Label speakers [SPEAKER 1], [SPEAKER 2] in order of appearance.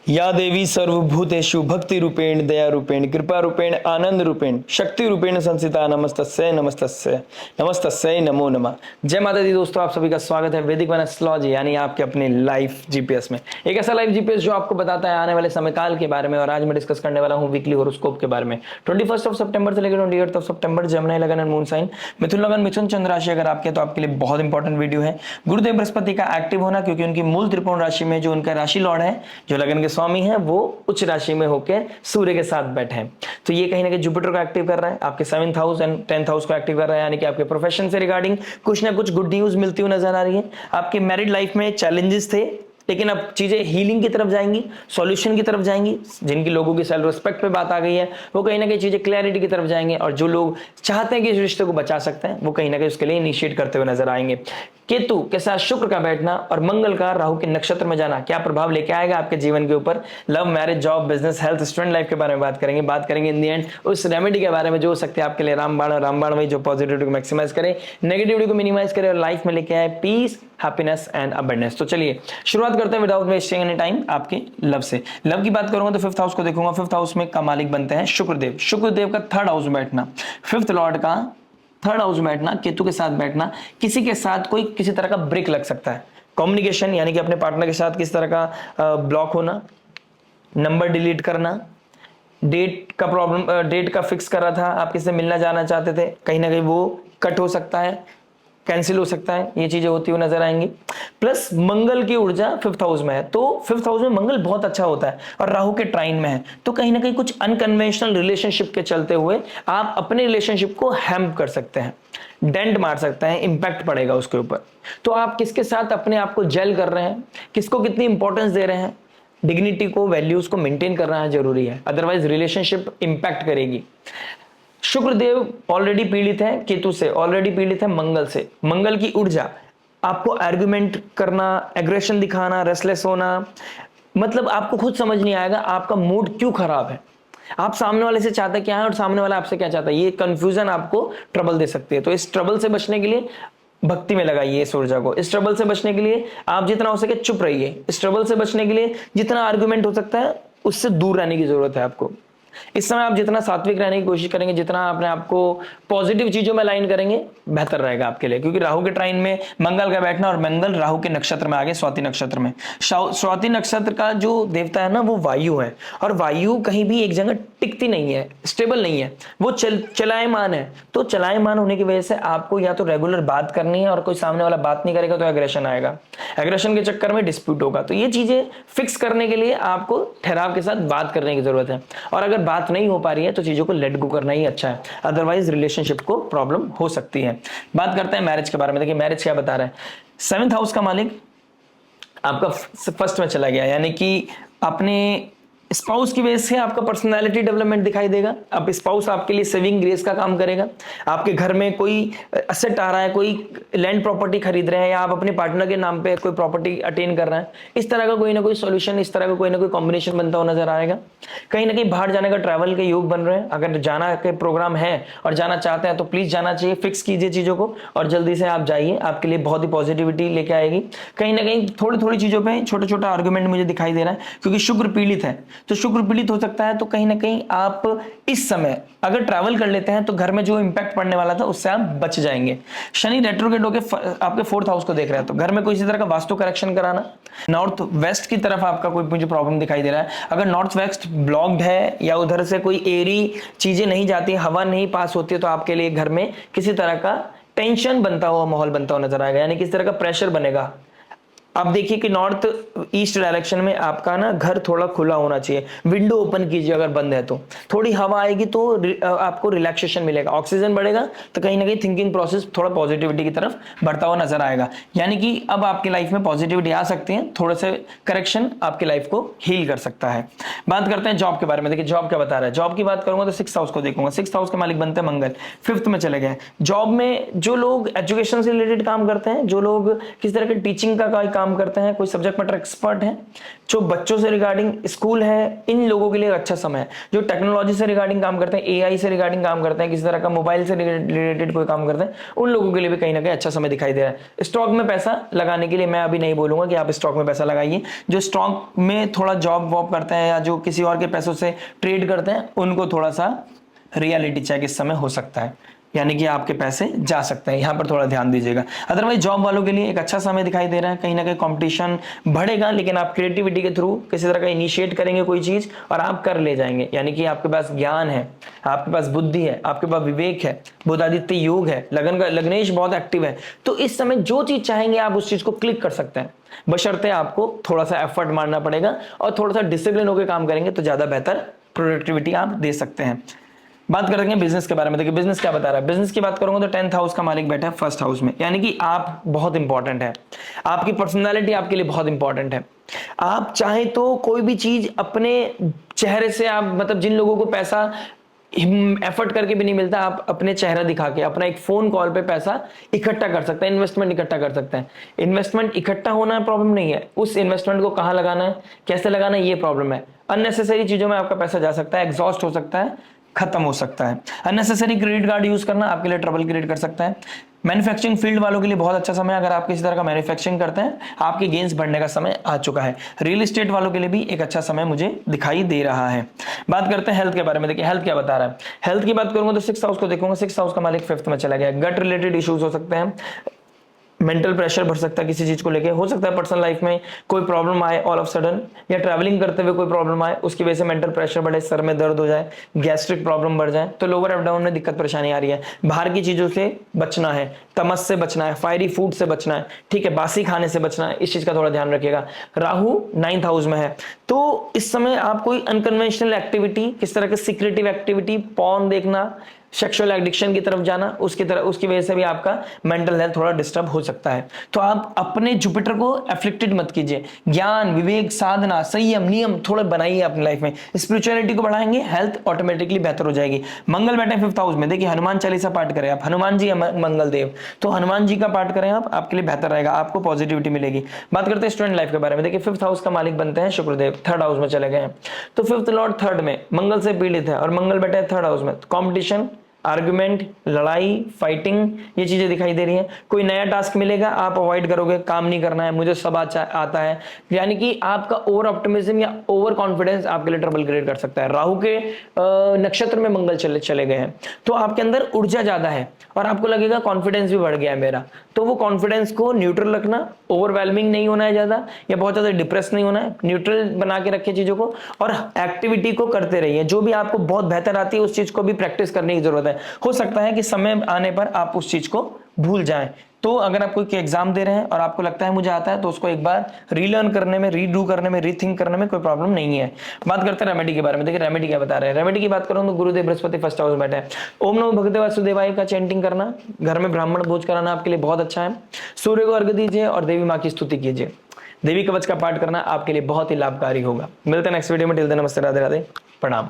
[SPEAKER 1] या देवी सर्वभूतेषु भक्ति रूपेण दया रूपेण कृपा रूपेण आनंद रूपेण शक्ति रूपेण संसिता नमस्तस्यै नमस्तस्यै नमस्तस्यै नमो नमः। जय माता दी दोस्तों, आप सभी का स्वागत है वैदिक वन एस्ट्रोलॉजी यानी आपके अपने लाइफ जीपीएस में। एक ऐसा लाइफ जीपीएस जो आपको बताता है आने वाले समय काल के बारे में। और आज मैं डिस्कस करने वाला हूं वीकली होरोस्कोप के बारे में। 21 सितंबर से लेकर 28 सितंबर जमना लगन एंड मून साइन मिथुन लगन मिथुन चंद्र राशि अगर आपके तो आपके लिए बहुत इंपॉर्टेंट वीडियो है। गुरुदेव बृहस्पति का एक्टिव होना, क्योंकि उनकी मूल त्रिकोण राशि में जो उनका राशि लॉर्ड है, जो लगन के स्वामी है, वो उच्च राशि में होकर सूर्य के साथ बैठे हैं। तो ये कहीं ना कहीं जुपिटर को एक्टिव कर रहा है, आपके 7th house and 10th house को एक्टिव कर रहा है, यानी कि आपके प्रोफेशन से रिगार्डिंग कुछ ना कुछ गुड न्यूज मिलती हुई नजर आ रही है। आपके मैरिड लाइफ में चैलेंजेस थे, लेकिन अब चीजें हीलिंग की तरफ जाएंगी, सॉल्यूशन की तरफ जाएंगी। जिनकी लोगों की सेल्फ रिस्पेक्ट पे बात आ गई है, वो कहीं ना कहीं चीजें क्लैरिटी की तरफ जाएंगे। और जो लोग चाहते हैं कि इस रिश्ते को बचा सकते हैं, वो कहीं ना कहीं उसके लिए इनिशिएट करते हुए नजर आएंगे। केतु के साथ शुक्र का बैठना और मंगल का राहु के नक्षत्र में जाना क्या प्रभाव लेके आएगा आपके जीवन के ऊपर। Love, marriage, job, business, health, student life के बारे में बात करेंगे इन दी एंड उस रेमेडी के बारे में जो हो सकते हैं आपके लिए रामबाण वही जो पॉजिटिविटी को मैक्सिमाइज करे, नेगेटिविटी को मिनिमाइज करे और लाइफ में लेके आए पीस, हैप्पीनेस एंड अबंडेंस। तो चलिए शुरुआत करते हैं विदाउट वेस्टिंग एनी टाइम आपके लव से। लव की बात करूंगा तो 5th हाउस को देखूंगा। 5th हाउस में का मालिक बनते हैं शुक्रदेव। शुक्रदेव का 3rd हाउस में बैठना, 5th लॉर्ड का 3rd हाउस में बैठना, केतु के साथ बैठना, किसी के साथ कोई किसी तरह का ब्रेक लग सकता है। कम्युनिकेशन यानी कि अपने पार्टनर के साथ किस तरह का ब्लॉक होना, नंबर डिलीट करना, डेट का प्रॉब्लम, डेट का फिक्स कर रहा था, आप किससे मिलना जाना चाहते थे, कहीं ना कहीं वो कट हो सकता है, कैंसिल हो सकता है, ये चीजें होती हुई नजर आएंगी। प्लस मंगल की ऊर्जा 5th हाउस में है, तो 5th हाउस में मंगल बहुत अच्छा होता है और राहु के ट्राइन में है, तो कहीं ना कहीं कुछ अनकन्वेंशनल रिलेशनशिप के चलते हुए आप अपने रिलेशनशिप को हैम्प कर सकते हैं, डेंट मार सकते हैं, इंपैक्ट पड़ेगा उसके ऊपर। तो आप किसके साथ अपने आप को जेल कर रहे हैं, किसको कितनी इंपॉर्टेंस दे रहे हैं, डिग्निटी को, वैल्यूज को मेंटेन करना जरूरी है, अदरवाइज रिलेशनशिप इंपैक्ट करेगी। शुक्रदेव ऑलरेडी पीड़ित है केतु से, ऑलरेडी पीड़ित है मंगल से। मंगल की ऊर्जा आपको आर्गुमेंट करना, एग्रेशन दिखाना, रेस्टलेस होना, मतलब आपको खुद समझ नहीं आएगा आपका मूड क्यों खराब है, आप सामने वाले से चाहते क्या है और सामने वाला आपसे क्या चाहता है। ये कंफ्यूजन आपको ट्रबल दे सकती है। तो इस ट्रबल से बचने के लिए भक्ति में लगाइए इस ऊर्जा को। इस ट्रबल से बचने के लिए आप जितना हो सके चुप रहिए। इस ट्रबल से बचने के लिए जितना आर्गुमेंट हो सकता है उससे दूर रहने की जरूरत है आपको। इस समय आप जितना सात्विक रहने की कोशिश करेंगे, जितना अपने आप को पॉजिटिव चीजों में लाइन करेंगे, बेहतर रहेगा आपके लिए। क्योंकि राहु के ट्राइन में मंगल का बैठना और मंगल राहु के नक्षत्र में आ गए, स्वाति नक्षत्र में। स्वाति नक्षत्र का जो देवता है ना, वो वायु है, और वायु कहीं भी एक जगह टिकती नहीं है, स्टेबल नहीं है, वो चलायमान है। तो चलायमान होने की वजह से आपको या तो रेगुलर बात करनी है, और कोई सामने वाला बात नहीं करेगा तो एग्रेशन आएगा, एग्रेशन के चक्कर में डिस्प्यूट होगा। तो ये चीजें फिक्स करने के लिए आपको ठहराव के साथ बात करने की जरूरत है। और अगर बात नहीं हो पा रही है तो चीजों को लेट गो करना ही अच्छा है, अदरवाइज रिलेशनशिप को प्रॉब्लम हो सकती है। बात करते हैं मैरिज के बारे में। देखिए मैरिज क्या बता रहा है। 7th हाउस का मालिक आपका 1st में चला गया, यानी कि अपने स्पाउस की वजह से आपका पर्सनालिटी डेवलपमेंट दिखाई देगा। अब स्पाउस आपके लिए सेविंग ग्रेस का काम करेगा। आपके घर में कोई असेट आ रहा है, कोई लैंड प्रॉपर्टी खरीद रहे हैं, या आप अपने पार्टनर के नाम पे कोई प्रॉपर्टी अटेन कर रहे हैं, इस तरह का कोई ना कोई सॉल्यूशन, इस तरह का कोई ना कोई कॉम्बिनेशन बनता हुआ नजर आएगा। कहीं ना कहीं बाहर जाने का, ट्रैवल के योग बन रहे हैं। अगर जाना के प्रोग्राम है और जाना चाहते हैं तो प्लीज जाना चाहिए, फिक्स कीजिए चीजों को और जल्दी से आप जाइए, आपके लिए बहुत ही पॉजिटिविटी लेके आएगी। कहीं ना कहीं थोड़ी थोड़ी चीजों पर छोटा छोटा आर्गुमेंट मुझे दिखाई दे रहा है, क्योंकि शुक्र पीड़ित है, तो शुक्र पीड़ित हो सकता है। तो कहीं ना कहीं आप इस समय अगर ट्रैवल कर लेते हैं तो घर में जो इंपैक्ट पड़ने वाला था उससे आप बच जाएंगे। शनि रेट्रोग्रेड होकर आपके 4th हाउस को देख रहा है, तो घर में कोई इसी तरह का वास्तु करेक्शन कराना। नॉर्थ वेस्ट की तरफ आपका कोई मुझे प्रॉब्लम दिखाई दे रहा है। अगर नॉर्थ वेस्ट ब्लॉक्ड है या उधर से कोई एरी चीजें नहीं जाती, हवा नहीं पास होती है, तो आपके लिए घर में किसी तरह का टेंशन बनता हुआ माहौल बनता हुआ नजर आएगा, यानी किस तरह का प्रेशर बनेगा। आप देखिए कि नॉर्थ ईस्ट डायरेक्शन में आपका ना घर थोड़ा खुला होना चाहिए, विंडो ओपन कीजिए, अगर बंद है तो थोड़ी हवा आएगी तो आपको रिलैक्सेशन मिलेगा, ऑक्सीजन बढ़ेगा, तो कहीं ना कहीं थिंकिंग प्रोसेस थोड़ा पॉजिटिविटी की तरफ बढ़ता हुआ नजर आएगा। यानी कि अब आपकी लाइफ में पॉजिटिविटी आ सकती है, थोड़े से करेक्शन आपकी लाइफ को हील कर सकता है। बात करते हैं जॉब के बारे में। देखिए जॉब क्या बता रहा है। जॉब की बात करूंगा तो 6th हाउस को देखूंगा। 6th हाउस के मालिक बनते हैं मंगल, 5th में चले गए। जॉब में जो लोग एजुकेशन से रिलेटेड काम करते हैं, जो लोग किस तरह के टीचिंग का काम काम करते हैं, कोई सब्जेक्ट मैटर एक्सपर्ट हैं, जो बच्चों से रिगार्डिंग स्कूल है, इन लोगों के लिए अच्छा समय है। जो टेक्नोलॉजी से रिगार्डिंग काम करते हैं, एआई से रिगार्डिंग काम करते हैं, किसी तरह का मोबाइल से रिलेटेड कोई काम करते हैं, उन लोगों के लिए भी कहीं ना कहीं अच्छा समय दिखाई दे रहा है। स्टॉक में पैसा लगाने के लिए मैं अभी नहीं बोलूंगा कि आप स्टॉक में पैसा लगाइए। जो स्टॉक में थोड़ा जॉब वॉब करते हैं या जो किसी और के पैसों से ट्रेड करते हैं, उनको थोड़ा सा रियलिटी चेक इस समय हो सकता है, यानी कि आपके पैसे जा सकते हैं, यहां पर थोड़ा ध्यान दीजिएगा। अदरवाइज जॉब वालों के लिए एक अच्छा समय दिखाई दे रहा है, कहीं ना कहीं कंपटीशन बढ़ेगा, लेकिन आप क्रिएटिविटी के थ्रू किसी तरह का इनिशिएट करेंगे कोई चीज और आप कर ले जाएंगे, यानी कि आपके पास ज्ञान है, आपके पास बुद्धि है, आपके पास विवेक है, बुधादित्य योग है, लग्नेश बहुत एक्टिव है, तो इस समय जो चीज चाहेंगे आप उस चीज को क्लिक कर सकते हैं, बशर्ते आपको थोड़ा सा एफर्ट मारना पड़ेगा और थोड़ा सा डिसिप्लिन होकर काम करेंगे तो ज्यादा बेहतर प्रोडक्टिविटी आप दे सकते हैं। बात करेंगे बिजनेस के बारे में। देखिए बिजनेस क्या बता रहा है, बिजनेस की बात करूंगा तो 10th हाउस का मालिक बैठा है फर्स्ट हाउस में, यानी कि आप बहुत इंपॉर्टेंट है, आपकी पर्सनालिटी आपके लिए बहुत इंपॉर्टेंट है। आप चाहे तो कोई भी चीज अपने चेहरे से आप, मतलब जिन लोगों को पैसा एफर्ट करके भी नहीं मिलता, आप अपने चेहरा दिखा के अपना एक फोन कॉल पे पैसा इकट्ठा कर सकते हैं, इन्वेस्टमेंट इकट्ठा कर सकते हैं। इन्वेस्टमेंट इकट्ठा होना प्रॉब्लम नहीं है, उस इन्वेस्टमेंट को कहां लगाना है, कैसे लगाना है, ये प्रॉब्लम है। अननेसेसरी चीजों में आपका पैसा जा सकता है, एग्जॉस्ट हो सकता है, खत्म हो सकता है। अननेसेसरी क्रेडिट कार्ड यूज करना आपके लिए ट्रबल क्रिएट कर सकता है। मैन्युफैक्चरिंग फील्ड वालों के लिए बहुत अच्छा समय, अगर आप किसी तरह का मैन्युफैक्चरिंग करते हैं आपके गेन्स बढ़ने का समय आ चुका है। रियल एस्टेट वालों के लिए भी एक अच्छा समय मुझे दिखाई दे रहा है। बात करते हैं हेल्थ के बारे में। देखिए हेल्थ क्या बता रहा है, हेल्थ की बात करूंगा तो 6th हाउस को देखूंगा, 6th हाउस का मालिक 5th में चला गया। गट रिलेटेड इश्यूज हो सकते हैं, मेंटल प्रेशर बढ़ सकता है किसी चीज को लेके, हो सकता है पर्सनल लाइफ में कोई प्रॉब्लम आए ऑल ऑफ सडन, या ट्रैवलिंग करते हुए कोई प्रॉब्लम आए उसकी वजह से मेंटल प्रेशर बढ़े, सर में दर्द हो जाए, गैस्ट्रिक प्रॉब्लम बढ़ जाए, तो लोअर एब डाउन में दिक्कत परेशानी आ रही है। बाहर की चीजों से बचना है, तमस से बचना है, फायरी फूड से बचना है, ठीक है, बासी खाने से बचना है, इस चीज का थोड़ा ध्यान रखिएगा। राहु 9th हाउस में है, तो इस समय आप कोई अनकन्वेंशनल एक्टिविटी, किस तरह की सीक्रेटिव एक्टिविटी, पॉर्न देखना, सेक्सुअल एडिक्शन की तरफ जाना, उसकी वजह से भी आपका मेंटल हेल्थ थोड़ा डिस्टर्ब हो सकता है। तो आप अपने जुपिटर को एफ्लिक्टेड मत कीजिए, ज्ञान, विवेक, साधना, संयम, नियम थोड़े बनाइए अपनी लाइफ में, स्पिरिचुअलिटी को बढ़ाएंगे, हेल्थ ऑटोमेटिकली बेहतर हो जाएगी। मंगल बैठे 5th हाउस में, देखिए हनुमान चालीसा पाठ करें आप, हनुमान जी मंगल देव, तो हनुमान जी का पाठ करें आप, आपके लिए बेहतर रहेगा, आपको पॉजिटिविटी मिलेगी। बात करते हैं स्टूडेंट लाइफ के बारे में। देखिए 5th हाउस का मालिक बनते हैं शुक्रदेव, 3rd हाउस में चले गए हैं, तो 5th लॉर्ड 3rd में मंगल से पीड़ित है और मंगल बैठे 3rd हाउस में, कॉम्पिटिशन, आर्गुमेंट, लड़ाई, फाइटिंग, ये चीजें दिखाई दे रही हैं। कोई नया टास्क मिलेगा आप अवॉइड करोगे, काम नहीं करना है, मुझे सब आता है, यानी कि आपका ओवर ऑप्टिमिज्म या ओवर कॉन्फिडेंस आपके लिए ट्रबल क्रिएट कर सकता है। राहु के नक्षत्र में मंगल चले गए हैं, तो आपके अंदर ऊर्जा ज्यादा है और आपको लगेगा कॉन्फिडेंस भी बढ़ गया है मेरा, तो वो कॉन्फिडेंस को न्यूट्रल रखना, ओवरवेलमिंग नहीं होना है ज्यादा या बहुत ज्यादा डिप्रेस नहीं होना है, न्यूट्रल बना के रखिए चीजों को और एक्टिविटी को करते रहिए। जो भी आपको बहुत बेहतर आती है उस चीज को भी प्रैक्टिस करने की जरूरत है। हो सकता है कि समय आने पर आप उस चीज को भूल जाएं, तो अगर आप कोई एग्जाम दे रहे हैं और आपको लगता है मुझे आता है, तो उसको एक बार रीलर्न करने में, रीडू करने में, रीथिंक करने में कोई प्रॉब्लम नहीं है। बात करते हैं रेमेडी के बारे में। देखिए रेमेडी क्या बता रहे हैं, रेमेडी की बात करूं तो गुरुदेव बृहस्पति 1st हाउस बैठे हैं। ओम नमो भगवते वासुदेवाय का चैंटिंग करना, घर में ब्राह्मण भोज कराना आपके लिए बहुत अच्छा है। सूर्य को अर्घ्य दीजिए और देवी माँ की स्तुति कीजिए, देवी कवच का पाठ करना आपके लिए बहुत ही लाभकारी होगा। मिलते हैं नेक्स्ट वीडियो में, टिल देन नमस्ते, राधे राधे, प्रणाम।